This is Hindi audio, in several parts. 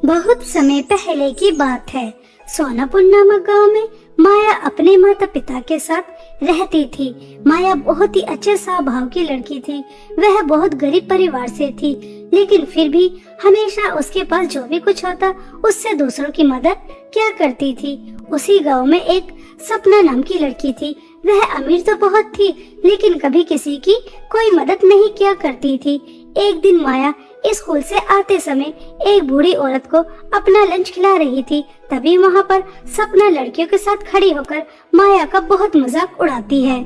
बहुत समय पहले की बात है। सोनापुर नामक गांव में माया अपने माता पिता के साथ रहती थी। माया बहुत ही अच्छे स्वभाव की लड़की थी। वह बहुत गरीब परिवार से थी, लेकिन फिर भी हमेशा उसके पास जो भी कुछ होता उससे दूसरों की मदद क्या करती थी। उसी गांव में एक सपना नाम की लड़की थी। वह अमीर तो बहुत थी, लेकिन कभी किसी की कोई मदद नहीं किया करती थी। एक दिन माया स्कूल से आते समय एक बूढ़ी औरत को अपना लंच खिला रही थी। तभी वहाँ पर सपना लड़कियों के साथ खड़ी होकर माया का बहुत मजाक उड़ाती है।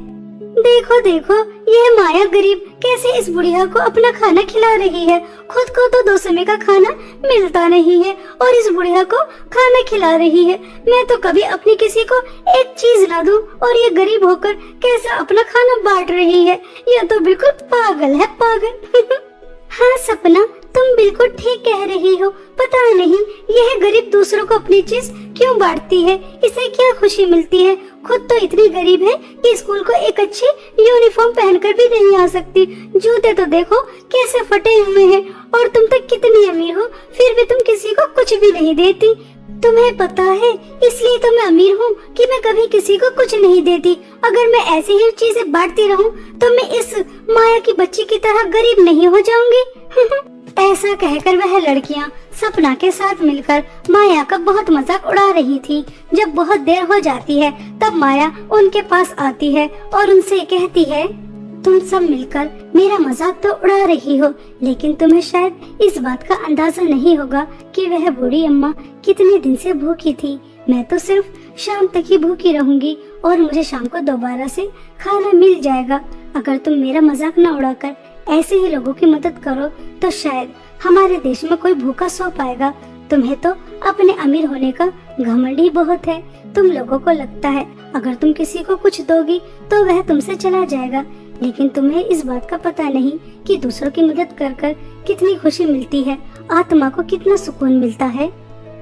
देखो देखो, यह माया गरीब कैसे इस बुढ़िया को अपना खाना खिला रही है। खुद को तो 2 समय का खाना मिलता नहीं है और इस बुढ़िया को खाना खिला रही है। मैं तो कभी अपनी किसी को एक चीज ना दूं और ये गरीब होकर कैसे अपना खाना बांट रही है। यह तो बिल्कुल पागल है, पागल। हाँ सपना, तुम बिल्कुल ठीक कह रही हो। पता नहीं यह गरीब दूसरों को अपनी चीज क्यों बांटती है, इसे क्या खुशी मिलती है। खुद तो इतनी गरीब है कि स्कूल को एक अच्छी यूनिफॉर्म पहनकर भी नहीं आ सकती। जूते तो देखो कैसे फटे हुए हैं और तुम तो कितनी अमीर हो, फिर भी तुम किसी को कुछ भी नहीं देती। तुम्हें पता है, इसलिए तो मैं अमीर हूँ कि मैं कभी किसी को कुछ नहीं देती। अगर मैं ऐसी ही चीजें बांटती रहूँ तो मैं इस माया की बच्ची की तरह गरीब नहीं हो जाऊंगी। ऐसा कहकर वह लड़कियाँ सपना के साथ मिलकर माया का बहुत मजाक उड़ा रही थी। जब बहुत देर हो जाती है तब माया उनके पास आती है और उनसे कहती है, तुम सब मिलकर मेरा मजाक तो उड़ा रही हो, लेकिन तुम्हें शायद इस बात का अंदाजा नहीं होगा कि वह बूढ़ी अम्मा कितने दिन से भूखी थी। मैं तो सिर्फ शाम तक ही भूखी रहूंगी और मुझे शाम को दोबारा से खाना मिल जाएगा। अगर तुम मेरा मजाक न उड़ाकर ऐसे ही लोगों की मदद करो तो शायद हमारे देश में कोई भूखा सो पाएगा। तुम्हें तो अपने अमीर होने का घमंड ही बहुत है। तुम लोगों को लगता है अगर तुम किसी को कुछ दोगी तो वह तुमसे चला जाएगा, लेकिन तुम्हें इस बात का पता नहीं कि दूसरों की मदद कर कर कितनी खुशी मिलती है, आत्मा को कितना सुकून मिलता है।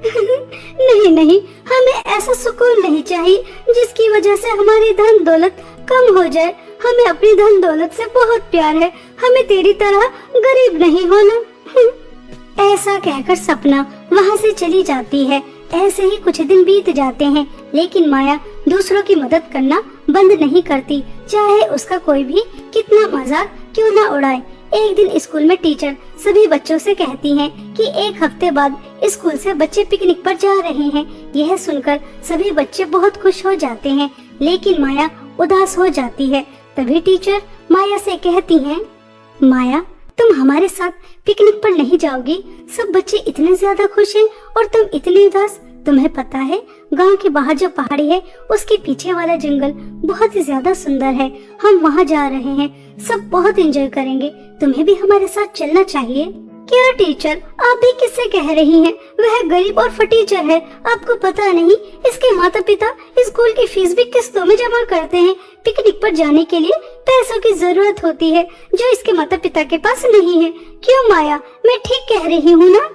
नहीं नहीं, हमें ऐसा सुकून नहीं चाहिए जिसकी वजह से हमारी धन दौलत कम हो जाए। हमें अपनी धन दौलत से बहुत प्यार है, हमें तेरी तरह गरीब नहीं होना। ऐसा कहकर सपना वहाँ से चली जाती है। ऐसे ही कुछ दिन बीत जाते हैं, लेकिन माया दूसरों की मदद करना बंद नहीं करती, चाहे उसका कोई भी कितना मजाक क्यों ना उड़ाए। एक दिन स्कूल में टीचर सभी बच्चों से कहती हैं कि 1 हफ्ते बाद स्कूल से बच्चे पिकनिक पर जा रहे हैं। यह सुनकर सभी बच्चे बहुत खुश हो जाते हैं, लेकिन माया उदास हो जाती है। तभी टीचर माया से कहती हैं, माया तुम हमारे साथ पिकनिक पर नहीं जाओगी। सब बच्चे इतने ज्यादा खुश हैं और तुम इतनी उदास। तुम्हें पता है गांव के बाहर जो पहाड़ी है उसके पीछे वाला जंगल बहुत ही ज्यादा सुंदर है। हम वहां जा रहे हैं, सब बहुत एंजॉय करेंगे। तुम्हें भी हमारे साथ चलना चाहिए। क्या टीचर, आप भी किससे कह रही हैं? वह गरीब और फटीचर है, आपको पता नहीं इसके माता पिता स्कूल की फीस भी किस्तों में जमा करते हैं। पिकनिक पर जाने के लिए पैसों की जरूरत होती है जो इसके माता पिता के पास नहीं है। क्यों माया, मैं ठीक कह रही हूँ ना?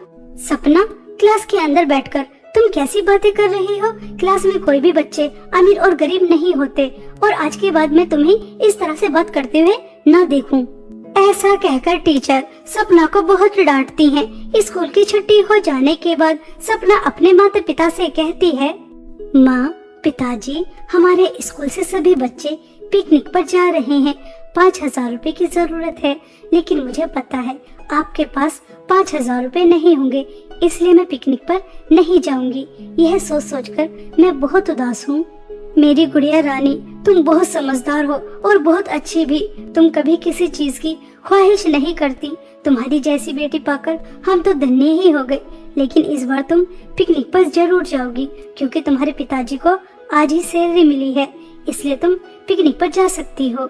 सपना, क्लास के अंदर बैठकर तुम कैसी बातें कर रही हो? क्लास में कोई भी बच्चे अमीर और गरीब नहीं होते और आज के बाद मैं तुम्हें इस तरह से बात करते हुए ना देखूं। ऐसा कहकर टीचर सपना को बहुत डांटती हैं। स्कूल की छुट्टी हो जाने के बाद सपना अपने माता पिता से कहती है, माँ पिताजी, हमारे स्कूल से सभी बच्चे पिकनिक पर जा रहे हैं। 5,000 रुपए की जरूरत है, लेकिन मुझे पता है आपके पास 5,000 रुपए नहीं होंगे, इसलिए मैं पिकनिक पर नहीं जाऊंगी। यह सोच सोचकर मैं बहुत उदास हूँ। मेरी गुड़िया रानी, तुम बहुत समझदार हो और बहुत अच्छी भी। तुम कभी किसी चीज की ख्वाहिश नहीं करती। तुम्हारी जैसी बेटी पाकर हम तो धन्य ही हो गए। लेकिन इस बार तुम पिकनिक पर जरूर जाओगी, क्योंकि तुम्हारे पिताजी को आज ही सैलरी मिली है, इसलिए तुम पिकनिक पर जा सकती हो।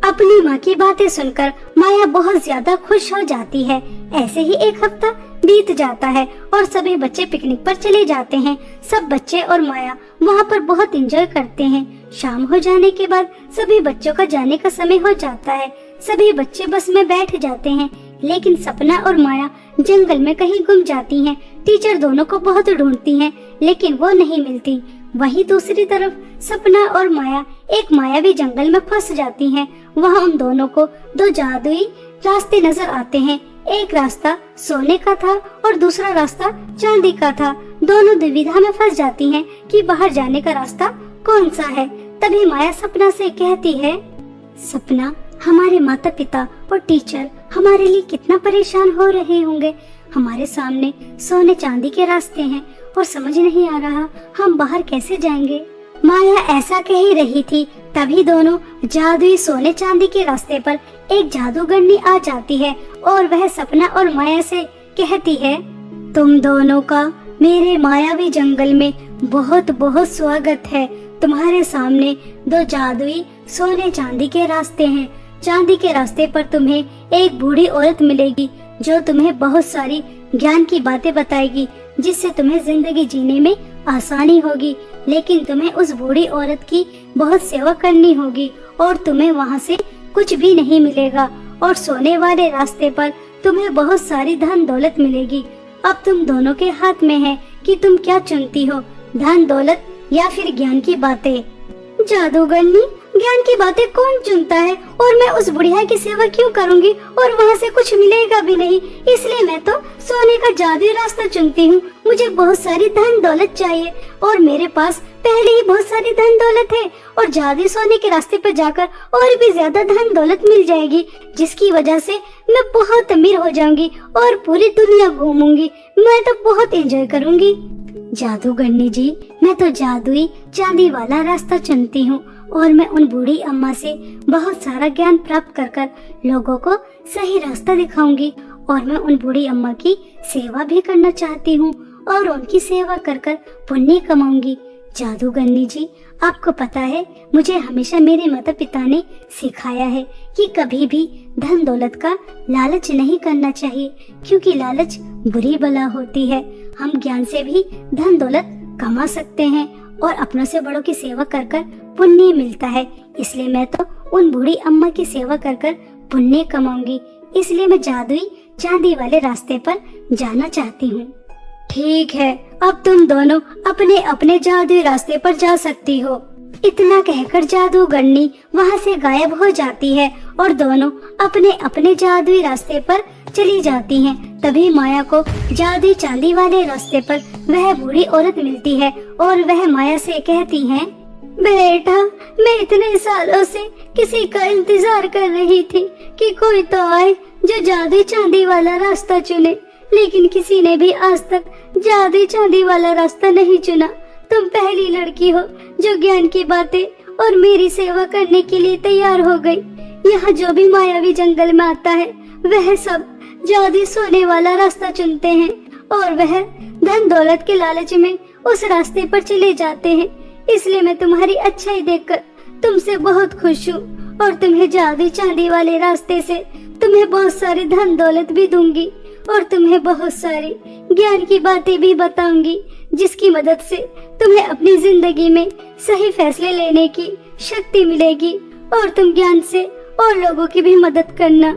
अपनी माँ की बातें सुनकर माया बहुत ज्यादा खुश हो जाती है। ऐसे ही 1 हफ्ता बीत जाता है और सभी बच्चे पिकनिक पर चले जाते हैं। सब बच्चे और माया वहाँ पर बहुत एंजॉय करते हैं। शाम हो जाने के बाद सभी बच्चों का जाने का समय हो जाता है। सभी बच्चे बस में बैठ जाते हैं, लेकिन सपना और माया जंगल में कहीं गुम जाती हैं। टीचर दोनों को बहुत ढूंढती हैं, लेकिन वो नहीं मिलती। वहीं दूसरी तरफ सपना और माया एक मायावी जंगल में फंस जाती हैं। वहाँ उन दोनों को 2 जादुई रास्ते नजर आते हैं। एक रास्ता सोने का था और दूसरा रास्ता चांदी का था। दोनों दुविधा में फंस जाती हैं कि बाहर जाने का रास्ता कौन सा है। तभी माया सपना से कहती है, सपना, हमारे माता पिता और टीचर हमारे लिए कितना परेशान हो रहे होंगे। हमारे सामने सोने चांदी के रास्ते हैं और समझ नहीं आ रहा हम बाहर कैसे जाएंगे। माया ऐसा कह ही रही थी, तभी दोनों जादुई सोने चांदी के रास्ते पर एक जादूगरनी आ जाती है और वह सपना और माया से कहती है, तुम दोनों का मेरे मायावी जंगल में बहुत बहुत स्वागत है। तुम्हारे सामने दो जादुई सोने चांदी के रास्ते हैं। चांदी के रास्ते पर तुम्हें एक बूढ़ी औरत मिलेगी जो तुम्हें बहुत सारी ज्ञान की बातें बताएगी, जिससे तुम्हें जिंदगी जीने में आसानी होगी। लेकिन तुम्हें उस बूढ़ी औरत की बहुत सेवा करनी होगी और तुम्हें वहाँ से कुछ भी नहीं मिलेगा। और सोने वाले रास्ते पर तुम्हें बहुत सारी धन दौलत मिलेगी। अब तुम दोनों के हाथ में है कि तुम क्या चुनती हो, धन दौलत या फिर ज्ञान की बातें। जादूगरनी, ज्ञान की बातें कौन चुनता है, और मैं उस बुढ़िया की सेवा क्यों करूंगी और वहाँ से कुछ मिलेगा भी नहीं। इसलिए मैं तो सोने का जादुई रास्ता चुनती हूँ। मुझे बहुत सारी धन दौलत चाहिए और मेरे पास पहले ही बहुत सारी धन दौलत है और जादुई सोने के रास्ते पर जाकर और भी ज्यादा धन दौलत मिल जाएगी, जिसकी वजह से मैं बहुत अमीर हो जाऊंगी और पूरी दुनिया घूमूंगी। मैं तो बहुत एंजॉय करूंगी। जादूगरनी जी, मैं तो जादुई चांदी वाला रास्ता चुनती हूँ और मैं उन बूढ़ी अम्मा से बहुत सारा ज्ञान प्राप्त कर कर लोगों को सही रास्ता दिखाऊंगी और मैं उन बूढ़ी अम्मा की सेवा भी करना चाहती हूँ और उनकी सेवा कर कर पुण्य कमाऊंगी। जादूगरनी जी, आपको पता है मुझे हमेशा मेरे माता पिता ने सिखाया है कि कभी भी धन दौलत का लालच नहीं करना चाहिए, क्योंकि लालच बुरी बला होती है। हम ज्ञान से भी धन दौलत कमा सकते हैं और अपनों से बड़ों की सेवा कर कर पुण्य मिलता है। इसलिए मैं तो उन बूढ़ी अम्मा की सेवा कर कर पुण्य कमाऊंगी। इसलिए मैं जादुई चांदी वाले रास्ते पर जाना चाहती हूँ। ठीक है, अब तुम दोनों अपने अपने जादुई रास्ते पर जा सकती हो। इतना कहकर जादूगरनी वहाँ से गायब हो जाती है और दोनों अपने अपने जादुई रास्ते पर चली जाती हैं। तभी माया को जादुई चांदी वाले रास्ते पर वह बूढ़ी औरत मिलती है और वह माया से कहती है, बेटा, मैं इतने सालों से किसी का इंतजार कर रही थी कि कोई तो आए जो जादुई चांदी वाला रास्ता चुने, लेकिन किसी ने भी आज तक जादुई चांदी वाला रास्ता नहीं चुना। तुम पहली लड़की हो जो ज्ञान की बातें और मेरी सेवा करने के लिए तैयार हो गई। यहाँ जो भी मायावी जंगल में आता है वह सब जादुई सोने वाला रास्ता चुनते हैं और वह धन दौलत के लालच में उस रास्ते पर चले जाते हैं। इसलिए मैं तुम्हारी अच्छाई देखकर तुमसे बहुत खुश हूँ और तुम्हें जादुई चांदी वाले रास्ते से तुम्हें बहुत सारी धन दौलत भी दूंगी और तुम्हें बहुत सारी ज्ञान की बातें भी बताऊंगी, जिसकी मदद से तुम्हें अपनी जिंदगी में सही फैसले लेने की शक्ति मिलेगी और तुम ज्ञान से और लोगों की भी मदद करना।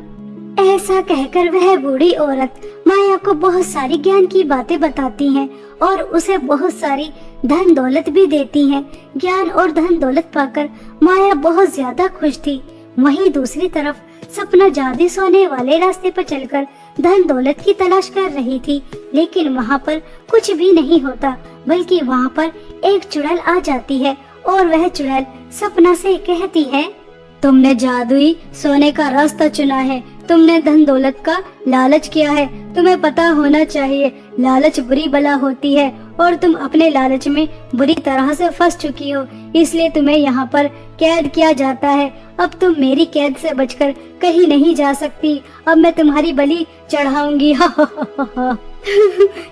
ऐसा कहकर वह बूढ़ी औरत माया को बहुत सारी ज्ञान की बातें बताती हैं और उसे बहुत सारी धन दौलत भी देती हैं। ज्ञान और धन दौलत पाकर माया बहुत ज्यादा खुश थी। वहीं दूसरी तरफ सपना जादुई सोने वाले रास्ते पर चलकर धन दौलत की तलाश कर रही थी, लेकिन वहाँ पर कुछ भी नहीं होता, बल्कि वहाँ पर एक चुड़ैल आ जाती है और वह चुड़ैल सपना से कहती है, तुमने जादुई सोने का रास्ता चुना है, तुमने धन दौलत का लालच किया है। तुम्हें पता होना चाहिए लालच बुरी बला होती है और तुम अपने लालच में बुरी तरह से फंस चुकी हो, इसलिए तुम्हें यहाँ पर कैद किया जाता है। अब तुम मेरी कैद से बचकर कहीं नहीं जा सकती। अब मैं तुम्हारी बलि चढ़ाऊंगी।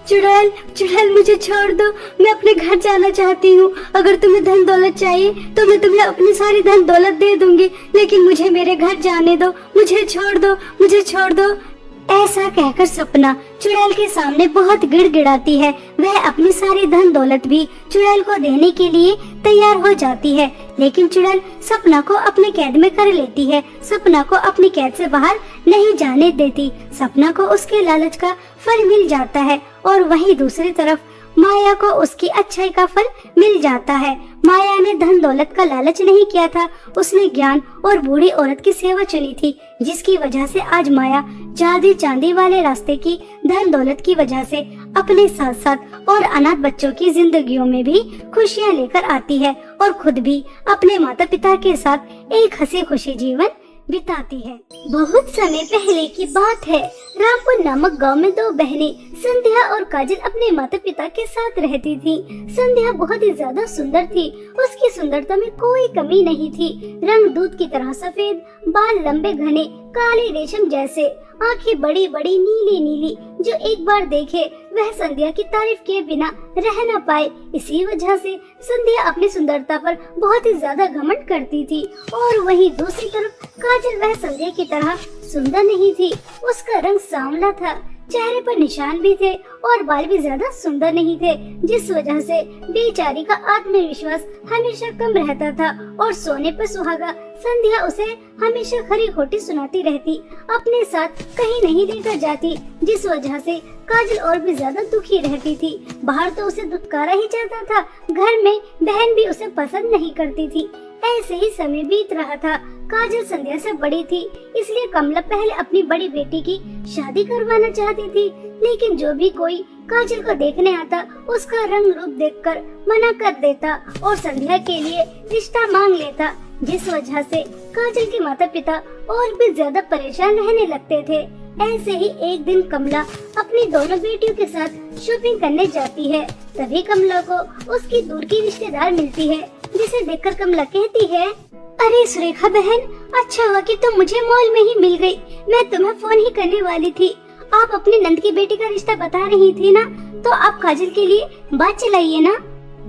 चुड़ैल, चुड़ैल, मुझे छोड़ दो, मैं अपने घर जाना चाहती हूँ। अगर तुम्हें धन दौलत चाहिए तो मैं तुम्हें अपनी सारी धन दौलत दे दूंगी, लेकिन मुझे मेरे घर जाने दो, मुझे छोड़ दो, मुझे छोड़ दो। ऐसा कहकर सपना चुड़ैल के सामने बहुत गिड़गिड़ाती है। वह अपनी सारी धन दौलत भी चुड़ैल को देने के लिए तैयार हो जाती है, लेकिन चुड़ैल सपना को अपने कैद में कर लेती है। सपना को अपनी कैद से बाहर नहीं जाने देती। सपना को उसके लालच का फल मिल जाता है और वहीं दूसरी तरफ माया को उसकी अच्छाई का फल मिल जाता है। माया ने धन दौलत का लालच नहीं किया था, उसने ज्ञान और बूढ़ी औरत की सेवा चुनी थी, जिसकी वजह से आज माया जादू चांदी वाले रास्ते की धन दौलत की वजह से अपने साथ साथ और अनाथ बच्चों की जिंदगियों में भी खुशियाँ लेकर आती है और खुद भी अपने माता पिता के साथ एक हंसी खुशी जीवन बिताती है। बहुत समय पहले की बात है। रामपुर नामक गांव में दो बहनें संध्या और काजल अपने माता पिता के साथ रहती थी। संध्या बहुत ही ज्यादा सुंदर थी, उसकी सुंदरता में कोई कमी नहीं थी। रंग दूध की तरह सफेद, बाल लंबे घने काले रेशम जैसे, आंखें बड़ी बड़ी नीली नीली, जो एक बार देखे वह संध्या की तारीफ किए बिना रह न पाए। इसी वजह से संध्या अपनी सुंदरता पर बहुत ही ज्यादा घमंड करती थी। और वहीं दूसरी तरफ काजल वह संध्या की तरह सुंदर नहीं थी, उसका रंग सांवला था, चेहरे पर निशान भी थे और बाल भी ज्यादा सुंदर नहीं थे, जिस वजह से बेचारी का आत्मविश्वास हमेशा कम रहता था और सोने पर सुहागा संध्या उसे हमेशा खरी खोटी सुनाती रहती, अपने साथ कहीं नहीं लेकर जाती, जिस वजह से काजल और भी ज्यादा दुखी रहती थी। बाहर तो उसे दुत्कारा ही चलता था, घर में बहन भी उसे पसंद नहीं करती थी। ऐसे ही समय बीत रहा था। काजल संध्या से बड़ी थी, इसलिए कमला पहले अपनी बड़ी बेटी की शादी करवाना चाहती थी, लेकिन जो भी कोई काजल को देखने आता उसका रंग रूप देखकर मना कर देता और संध्या के लिए रिश्ता मांग लेता, जिस वजह से काजल के माता पिता और भी ज्यादा परेशान रहने लगते थे। ऐसे ही एक दिन कमला अपनी दोनों बेटियों के साथ शॉपिंग करने जाती है। तभी कमला को उसकी दूर की रिश्तेदार मिलती है, जिसे देखकर कमला कहती है, अरे सुरेखा बहन, अच्छा हुआ कि तुम मुझे मॉल में ही मिल गई। मैं तुम्हें फोन ही करने वाली थी। आप अपनी नंद की बेटी का रिश्ता बता रही थी ना, तो आप काजल के लिए बात चलाइए ना।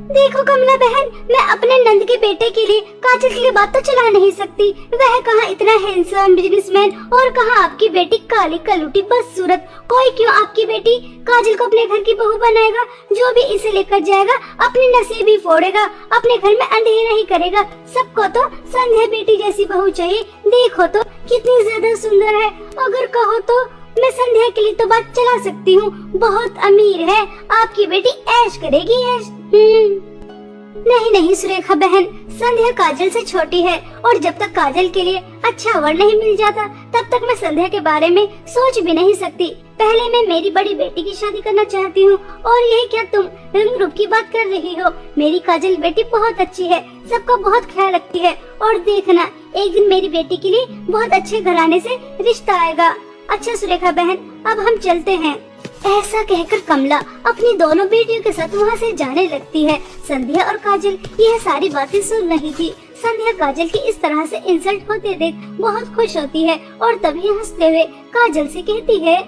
देखो कमला बहन, मैं अपने नंद के बेटे के लिए काजल के लिए बात तो चला नहीं सकती। वह कहाँ इतना हैंडसम बिजनेसमैन और कहाँ आपकी बेटी काली कलूटी बदसूरत। कोई क्यों आपकी बेटी काजल को अपने घर की बहू बनाएगा? जो भी इसे लेकर जाएगा अपनी नसीब ही फोड़ेगा, अपने घर में अंधेरा ही करेगा। सबको तो संध्या बेटी जैसी बहू चाहिए। देखो तो कितनी ज्यादा सुंदर है। अगर कहो तो मैं संध्या के लिए तो बात चला सकती हूँ, बहुत अमीर है, आपकी बेटी ऐश करेगी ऐश। नहीं नहीं सुरेखा बहन, संध्या काजल से छोटी है और जब तक काजल के लिए अच्छा वर नहीं मिल जाता तब तक मैं संध्या के बारे में सोच भी नहीं सकती। पहले मैं मेरी बड़ी बेटी की शादी करना चाहती हूँ और यही क्या तुम रंग रूप की बात कर रही हो? मेरी काजल बेटी बहुत अच्छी है, सबका बहुत ख्याल रखती है और देखना एक दिन मेरी बेटी के लिए बहुत अच्छे घराने से रिश्ता आएगा। अच्छा सुरेखा बहन, अब हम चलते हैं। ऐसा कहकर कमला अपनी दोनों बेटियों के साथ वहाँ से जाने लगती है। संध्या और काजल यह सारी बातें सुन रही थी। संध्या काजल की इस तरह से इंसल्ट होते देख बहुत खुश होती है और तभी हंसते हुए काजल से कहती है,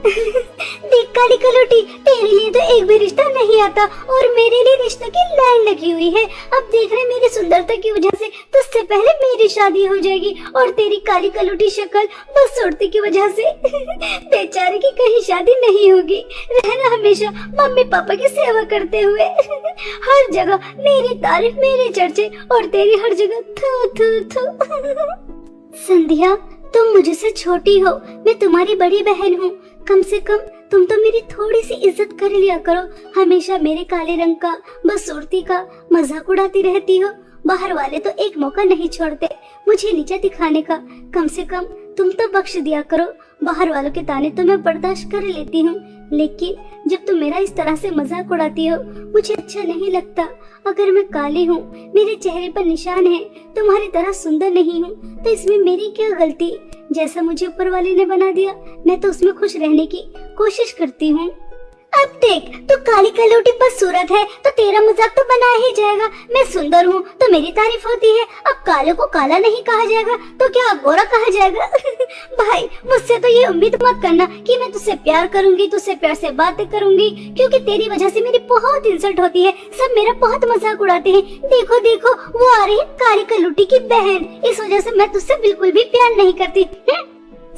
देख काली कलोटी, तेरे लिए तो एक भी रिश्ता नहीं आता और मेरे लिए रिश्तों की लाइन लगी हुई है। अब देख रहे मेरी सुंदरता की वजह से तुझसे पहले मेरी शादी हो जाएगी और तेरी काली कलोटी शक्ल बदसूरती की वजह से बेचारे की कहीं शादी नहीं होगी। रहना हमेशा मम्मी पापा की सेवा करते हुए। हर जगह मेरी तारीफ, मेरे चर्चे और तेरी हर जगह थू थू थू। संध्या, तुम मुझसे छोटी हो, मैं तुम्हारी बड़ी बहन हूँ। कम से कम तुम तो मेरी थोड़ी सी इज्जत कर लिया करो। हमेशा मेरे काले रंग का, बदसूरती का मजाक उड़ाती रहती हो। बाहर वाले तो एक मौका नहीं छोड़ते मुझे नीचा दिखाने का। कम से कम तुम तो बख्श दिया करो। बाहर वालों के ताने तो मैं बर्दाश्त कर लेती हूँ, लेकिन जब तुम मेरा इस तरह से मजाक उड़ाती हो मुझे अच्छा नहीं लगता। अगर मैं काली हूँ, मेरे चेहरे पर निशान है, तुम्हारी तरह सुंदर नहीं हूँ, तो इसमें मेरी क्या गलती? जैसा मुझे ऊपर वाले ने बना दिया मैं तो उसमें खुश रहने की कोशिश करती हूँ। अब देख, तू काली कलौटी बदसूरत है तो तेरा मजाक तो बना ही जाएगा। मैं सुंदर हूँ तो मेरी तारीफ होती है। अब काले को काला नहीं कहा जाएगा तो क्या गोरा कहा जाएगा? भाई, मुझसे तो ये उम्मीद मत करना कि मैं तुझसे प्यार करूंगी, तुझसे प्यार से बातें करूंगी, क्योंकि तेरी वजह से मेरी बहुत इंसल्ट होती है। सब मेरा बहुत मजाक उड़ाते हैं। देखो देखो, वो आ रही है काली कलौटी की बहन। इस वजह से मैं तुझसे बिल्कुल भी प्यार नहीं करती।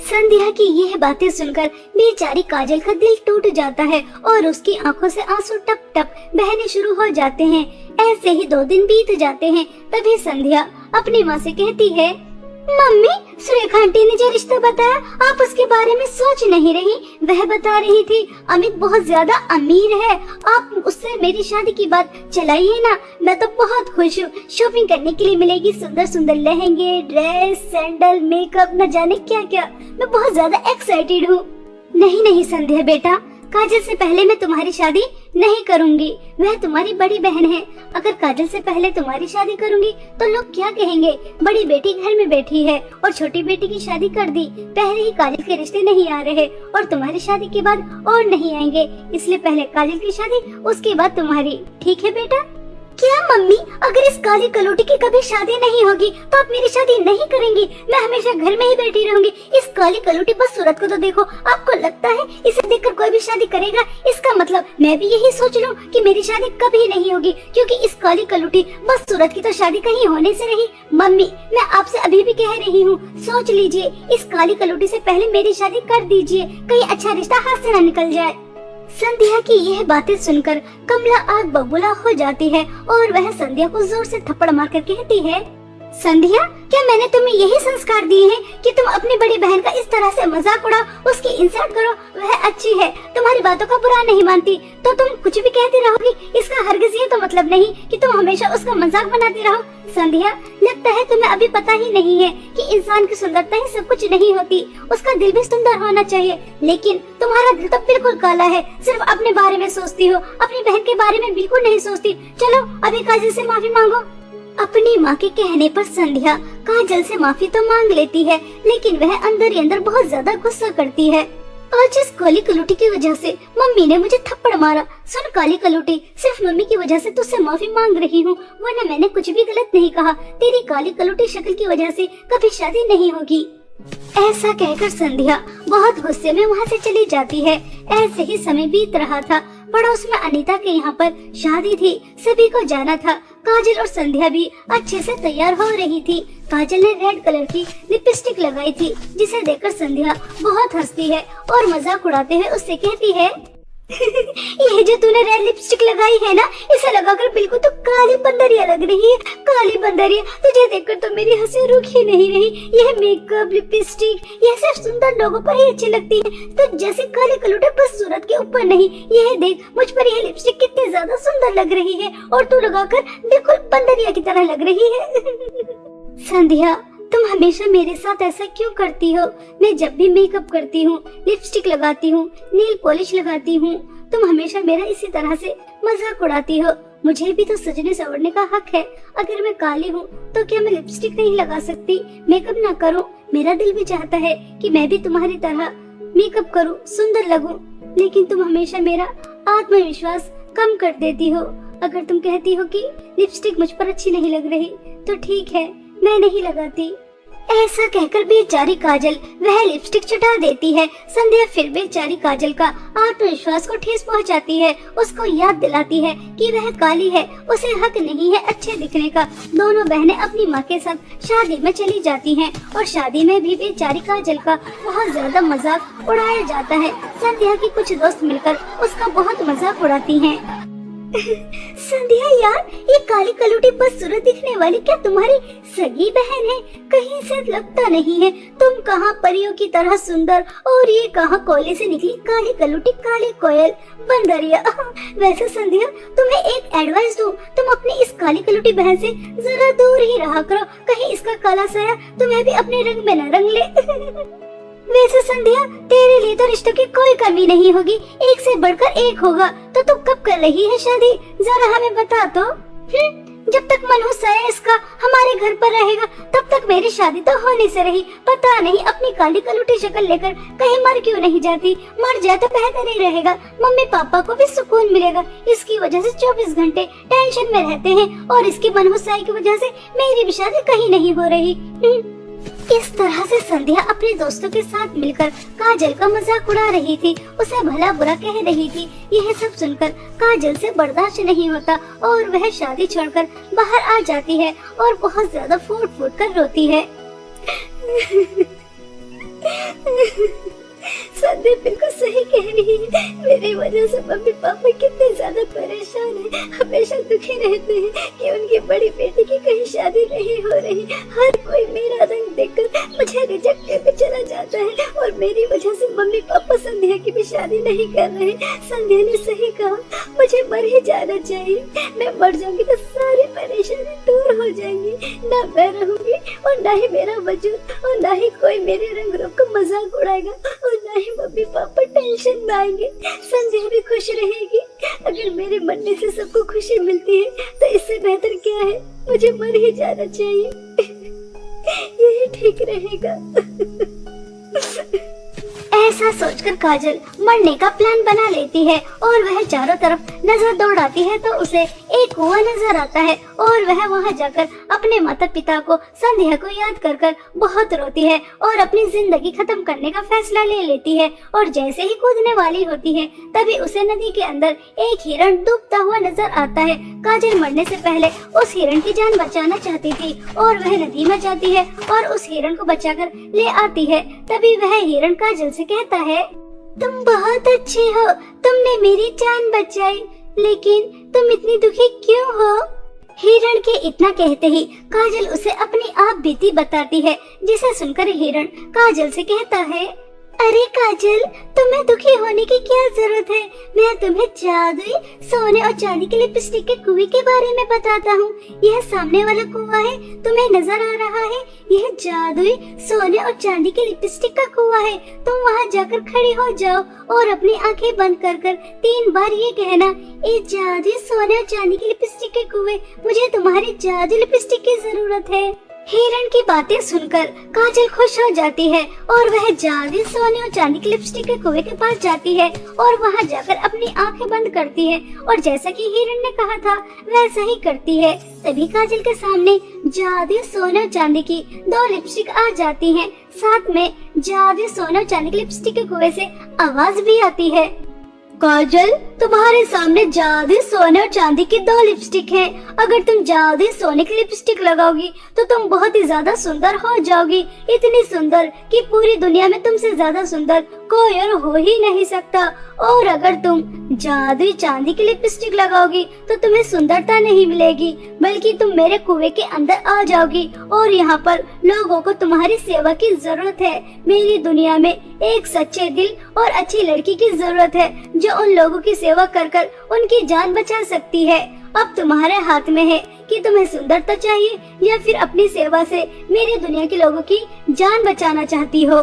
संध्या की यह बातें सुनकर बेचारी काजल का दिल टूट जाता है और उसकी आंखों से आंसू टप टप बहने शुरू हो जाते हैं। ऐसे ही 2 दिन बीत जाते हैं। तभी संध्या अपनी माँ से कहती है, मम्मी, सुरेखा आंटी ने जो रिश्ता बताया आप उसके बारे में सोच नहीं रही। वह बता रही थी अमित बहुत ज्यादा अमीर है, आप उससे मेरी शादी की बात चलाइए ना। मैं तो बहुत खुश हूँ, शॉपिंग करने के लिए मिलेगी सुंदर सुंदर लहंगे, ड्रेस, सैंडल, मेकअप, न जाने क्या क्या। मैं बहुत ज्यादा एक्साइटेड हूँ। नहीं नहीं संध्या बेटा, काजल से पहले मैं तुम्हारी शादी नहीं करूंगी। वह तुम्हारी बड़ी बहन है। अगर काजल से पहले तुम्हारी शादी करूंगी तो लोग क्या कहेंगे? बड़ी बेटी घर में बैठी है और छोटी बेटी की शादी कर दी। पहले ही काजल के रिश्ते नहीं आ रहे और तुम्हारी शादी के बाद और नहीं आएंगे, इसलिए पहले काजल की शादी, उसके बाद तुम्हारी। ठीक है बेटा? क्या मम्मी, अगर इस काली कलोटी की कभी शादी नहीं होगी तो आप मेरी शादी नहीं करेंगी? मैं हमेशा घर में ही बैठी रहूंगी। इस काली कलोटी बस सूरत को तो देखो, आपको लगता है इसे देखकर कोई भी शादी करेगा? इसका मतलब मैं भी यही सोच लूं कि मेरी शादी कभी नहीं होगी, क्योंकि इस काली कलोटी बस सूरत की तो शादी कहीं होने से रही। मम्मी, मैं आपसे अभी भी कह रही हूँ, सोच लीजिए, इस काली कलोटी से पहले मेरी शादी कर दीजिए, कहीं अच्छा रिश्ता हाथ से न निकल जाए। संध्या की यह बातें सुनकर कमला आग बबूला हो जाती है और वह संध्या को जोर से थप्पड़ मारकर कहती है, संध्या, क्या मैंने तुम्हें यही संस्कार दिए हैं कि तुम अपनी बड़ी बहन का इस तरह से मजाक उड़ाओ, उसकी इंसल्ट करो? वह अच्छी है, तुम्हारी बातों का बुरा नहीं मानती, तो तुम कुछ भी कहती रहोगी। इसका हरगिज ये तो मतलब नहीं कि तुम हमेशा उसका मजाक बनाती रहो। संध्या, लगता है तुम्हें अभी पता ही नहीं है कि इंसान की सुंदरता ही सब कुछ नहीं होती, उसका दिल भी सुंदर होना चाहिए। लेकिन तुम्हारा दिल तो बिल्कुल काला है, सिर्फ अपने बारे में सोचती हो, अपनी बहन के बारे में बिल्कुल नहीं सोचती। चलो अभी काजल से माफी मांगो। अपनी माँ के कहने पर संध्या काजल से माफी तो मांग लेती है, लेकिन वह अंदर ही अंदर बहुत ज्यादा गुस्सा करती है। आज इस काली कलोटी की वजह से मम्मी ने मुझे थप्पड़ मारा। सुन काली कलोटी, सिर्फ मम्मी की वजह से तुझसे माफी मांग रही हूँ, वरना मैंने कुछ भी गलत नहीं कहा। तेरी काली कलोटी शक्ल की वजह से कभी शादी नहीं होगी। ऐसा कहकर संध्या बहुत गुस्से में वहाँ से चली जाती है। ऐसे ही समय बीत रहा था। पड़ोस में अनीता के यहाँ पर शादी थी, सभी को जाना था। काजल और संध्या भी अच्छे से तैयार हो रही थी। काजल ने रेड कलर की लिपस्टिक लगाई थी, जिसे देखकर संध्या बहुत हंसती है और मजाक उड़ाते हुए उससे कहती है, ये जो तूने रेड लिपस्टिक लगाई है ना, इसे लगाकर बिल्कुल तो काली बंदरिया लग रही है। काली बंदरिया, तुझे देखकर तो मेरी हंसी रुक ही नहीं रही। यह मेकअप, लिपस्टिक, यह सिर्फ सुंदर लोगों पर ही अच्छी लगती है, तो जैसे काली कलूटे बस सूरत के ऊपर नहीं। यह देख, मुझ पर यह लिपस्टिक कितनी ज्यादा सुंदर लग रही है और तू लगाकर बिल्कुल बंदरिया की तरह लग रही है। संध्या, तुम हमेशा मेरे साथ ऐसा क्यों करती हो? मैं जब भी मेकअप करती हूँ, लिपस्टिक लगाती हूँ, नील पॉलिश लगाती हूँ, तुम हमेशा मेरा इसी तरह से मजाक उड़ाती हो। मुझे भी तो सजने संवरने का हक है। अगर मैं काली हूँ तो क्या मैं लिपस्टिक नहीं लगा सकती, मेकअप ना करूँ? मेरा दिल भी चाहता है कि मैं भी तुम्हारी तरह मेकअप करूँ, सुंदर लगूं, लेकिन तुम हमेशा मेरा आत्मविश्वास कम कर देती हो। अगर तुम कहती हो कि लिपस्टिक मुझ पर अच्छी नहीं लग रही तो ठीक है, मैं नहीं लगाती। ऐसा कहकर बेचारी काजल वह लिपस्टिक चटा देती है। संध्या फिर बेचारी काजल का आत्मविश्वास को ठेस पहुंचाती है, उसको याद दिलाती है कि वह काली है, उसे हक नहीं है अच्छे दिखने का। दोनों बहनें अपनी माँ के साथ शादी में चली जाती हैं और शादी में भी बेचारी काजल का बहुत ज्यादा मजाक उड़ाया जाता है। संध्या की कुछ दोस्त मिलकर उसका बहुत मजाक उड़ाती हैं। संध्या यार, ये काली कलूटी बस सूरत दिखने वाली क्या तुम्हारी सगी बहन है? कहीं से लगता नहीं है। तुम कहाँ परियों की तरह सुंदर और ये कहाँ कोयले से निकली काली कलूटी, काली कोयल, बंदरिया। वैसे संध्या, तुम्हें एक एडवाइस दूं, तुम अपनी इस काली कलूटी बहन से जरा दूर ही रहा करो, कहीं इसका काला साया तुम्हें भी अपने रंग में न रंग ले। वैसे संध्या, तेरे लिए तो रिश्तों की कोई कमी नहीं होगी, एक से बढ़कर एक होगा। तो तू कब कर रही है शादी, जरा हमें बता तो। जब तक मनहूस साया इसका हमारे घर पर रहेगा तब तक मेरी शादी तो होने से रही। पता नहीं अपनी काली कलूटी शक्ल लेकर कहीं मर क्यों नहीं जाती। मर जाए तो बेहतर ही रहेगा, मम्मी पापा को भी सुकून मिलेगा। इसकी वजह से 24 घंटे टेंशन में रहते हैं और इसकी मनहूस साया की वजह से मेरी भी शादी कहीं नहीं हो रही। इस तरह से संध्या अपने दोस्तों के साथ मिलकर काजल का मजाक उड़ा रही थी, उसे भला बुरा कह रही थी। यह सब सुनकर काजल से बर्दाश्त नहीं होता और वह शादी छोड़कर बाहर आ जाती है और बहुत ज्यादा फूट फूट कर रोती है। संध्या बिल्कुल सही कह रही है। मेरी वजह से मम्मी पापा कितने ज्यादा परेशान हैं, हमेशा दुखी रहते हैं कि उनकी बड़ी बेटी की कहीं शादी नहीं हो रही। हर कोई मेरा रंग देखकर मुझे रिजेक्ट करके चला जाता है और मेरी वजह से मम्मी पापा संध्या की भी शादी नहीं कर रहे। संध्या ने सही कहा, मुझे मर ही जाना चाहिए। मैं मर जाऊंगी तो सारी परेशानी दूर हो जाएंगी। ना मैं रहूंगी और ना ही मेरा वजूद और ना ही कोई मेरे रंग रूप का मजाक उड़ाएगा और ना ही मम्मी पापा टेंशन में आएंगे। संध्या भी खुश रहेगी। अगर मेरे मरने से सबको खुशी मिलती है तो इससे बेहतर क्या है? मुझे मर ही जाना चाहिए, यही ठीक रहेगा। ऐसा सोचकर काजल मरने का प्लान बना लेती है और वह चारों तरफ नजर दौड़ाती है तो उसे एक कुआं नजर आता है और वह वहां जाकर अपने माता पिता को संध्या को याद कर कर बहुत रोती है और अपनी जिंदगी खत्म करने का फैसला ले लेती है। और जैसे ही कूदने वाली होती है तभी उसे नदी के अंदर एक हिरण डूबता हुआ नजर आता है। काजल मरने से पहले उस हिरण की जान बचाना चाहती थी और वह नदी में जाती है और उस हिरण को बचाकर ले आती है। तभी वह हिरण काजल से कहता है, तुम बहुत अच्छी हो, तुमने मेरी जान बचाई, लेकिन तुम इतनी दुखी क्यों हो? हिरण के इतना कहते ही काजल उसे अपनी आप बीती बताती है, जिसे सुनकर हिरण काजल से कहता है, अरे काजल, तुम्हें दुखी होने की क्या जरूरत है? मैं तुम्हें जादुई सोने और चांदी के लिपस्टिक के कुएं के बारे में बताता हूँ। यह सामने वाला कुआं है, तुम्हें नजर आ रहा है? यह जादुई सोने और चांदी के लिपस्टिक का कुआं है। तुम वहाँ जाकर खड़ी हो जाओ और अपनी आंखें बंद कर कर 3 बार ये कहना, ये जादुई सोने और चांदी के लिपस्टिक के कुएं, मुझे तुम्हारी जादुई लिपस्टिक की जरूरत है। हिरण की बातें सुनकर काजल खुश हो जाती है और वह जादुई सोने और चांदी की लिपस्टिक के कुएं के पास जाती है और वहां जाकर अपनी आंखें बंद करती है और जैसा कि हिरण ने कहा था वैसा ही करती है। तभी काजल के सामने जादुई सोने और चांदी की 2 लिपस्टिक आ जाती हैं। साथ में जादुई सोने और चांदी की लिपस्टिक के कुएं से आवाज भी आती है, काजल, तुम्हारे सामने जादुई सोने और चांदी की 2 लिपस्टिक हैं। अगर तुम जादुई सोने की लिपस्टिक लगाओगी तो तुम बहुत ही ज्यादा सुंदर हो जाओगी, इतनी सुंदर कि पूरी दुनिया में तुमसे ज्यादा सुंदर कोई और हो ही नहीं सकता। और अगर तुम जादुई चांदी की लिपस्टिक लगाओगी तो तुम्हें सुंदरता नहीं मिलेगी, बल्कि तुम मेरे कुएं के अंदर आ जाओगी और यहाँ पर लोगों को तुम्हारी सेवा की जरूरत है। मेरी दुनिया में एक सच्चे दिल और अच्छी लड़की की जरूरत है जो उन लोगों की सेवा कर कर उनकी जान बचा सकती है। अब तुम्हारे हाथ में है कि तुम्हें सुंदरता चाहिए या फिर अपनी सेवा से मेरी दुनिया के लोगों की जान बचाना चाहती हो।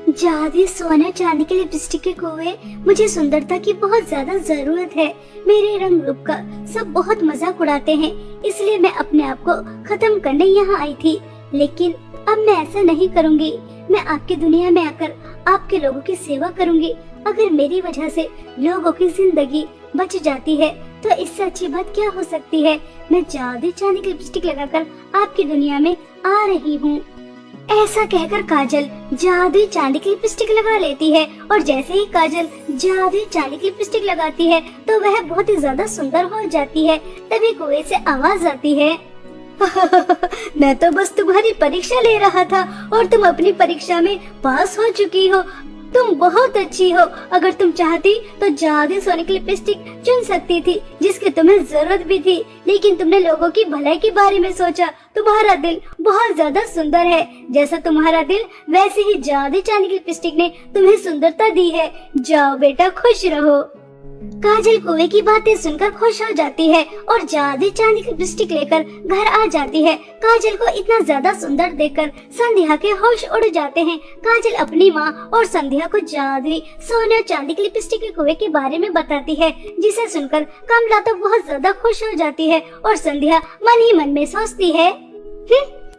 जादुई सोने चांदी के लिपस्टिक के कुएं, मुझे सुंदरता की बहुत ज्यादा जरूरत है। मेरे रंग रूप का सब बहुत मजाक उड़ाते हैं, इसलिए मैं अपने आप को खत्म करने यहाँ आई थी। लेकिन अब मैं ऐसा नहीं करूँगी। मैं आपकी दुनिया में आकर आपके लोगों की सेवा करूँगी। अगर मेरी वजह से लोगों की जिंदगी बच जाती है तो इससे अच्छी बात क्या हो सकती है। मैं जादुई चांदी की लिपस्टिक लगाकर आपकी दुनिया में आ रही हूँ। ऐसा कहकर काजल जादुई चांदी की लिपस्टिक लगा लेती है और जैसे ही काजल जादुई चांदी की लिपस्टिक लगाती है तो वह बहुत ही ज्यादा सुंदर हो जाती है। तभी कुएं से आवाज आती है, मैं तो बस तुम्हारी परीक्षा ले रहा था और तुम अपनी परीक्षा में पास हो चुकी हो। तुम बहुत अच्छी हो। अगर तुम चाहती तो जादुई सोने की लिपस्टिक चुन सकती थी जिसकी तुम्हें जरूरत भी थी, लेकिन तुमने लोगों की भलाई के बारे में सोचा। तुम्हारा दिल बहुत ज्यादा सुंदर है। जैसा तुम्हारा दिल वैसे ही जादुई चांदी की लिपस्टिक ने तुम्हें सुंदरता दी है। जाओ बेटा, खुश रहो। काजल कुएं की बातें सुनकर खुश हो जाती है और जादुई चांदी की लिपस्टिक लेकर घर आ जाती है। काजल को इतना ज्यादा सुंदर देखकर संध्या के होश उड़ जाते हैं। काजल अपनी माँ और संध्या को जादुई सोने और चांदी की लिपस्टिक के कुएं के बारे में बताती है, जिसे सुनकर कमला तो बहुत ज्यादा खुश हो जाती है और संध्या मन ही मन में सोचती है,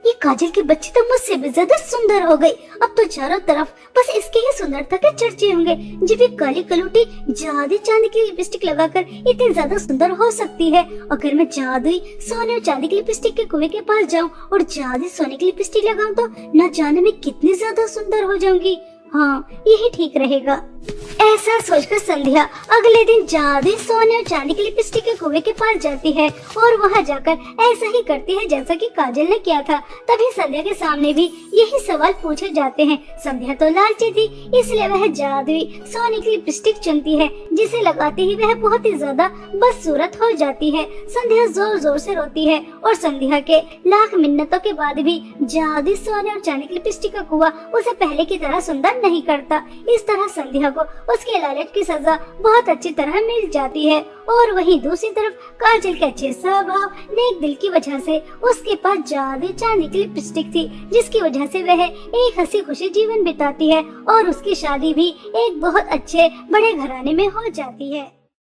ये काजल की बच्ची तो मुझसे भी ज्यादा सुंदर हो गई। अब तो चारों तरफ बस इसकी ही सुंदरता के चर्चे होंगे। जब ये काली कलूटी जादुई चांदी की लिपस्टिक लगाकर इतनी ज्यादा सुंदर हो सकती है, अगर मैं जादुई सोने और चांदी की लिपस्टिक के कुएं के पास जाऊं और जादुई सोने की लिपस्टिक लगाऊं तो न जाने में कितनी ज्यादा सुंदर हो जाऊंगी। हाँ, यही ठीक रहेगा। ऐसा सोचकर संध्या अगले दिन जादुई सोने और चांदी की लिपस्टिक के कुएं के पास जाती है और वहां जाकर ऐसा ही करती है जैसा कि काजल ने किया था। तभी संध्या के सामने भी यही सवाल पूछे जाते हैं। संध्या तो लालची थी, इसलिए वह जादुई सोने की लिपस्टिक चुनती है, जिसे लगाते ही वह बहुत ही ज्यादा बदसूरत हो जाती है। संध्या जोर जोर से रोती है और संध्या के लाख मिन्नतों के बाद भी जादुई सोने और चांदी की लिपस्टिक का कुआं उसे पहले की तरह सुंदर नहीं करता। इस तरह संध्या को उसके लालच की सजा बहुत अच्छी तरह मिल जाती है। और वहीं दूसरी तरफ काजल के अच्छे स्वभाव, नेक दिल की वजह से उसके पास जादुई चांदी की लिपस्टिक थी, जिसकी वजह से वह एक हंसी खुशी जीवन बिताती है और उसकी शादी भी एक बहुत अच्छे बड़े घराने में हो जाती है।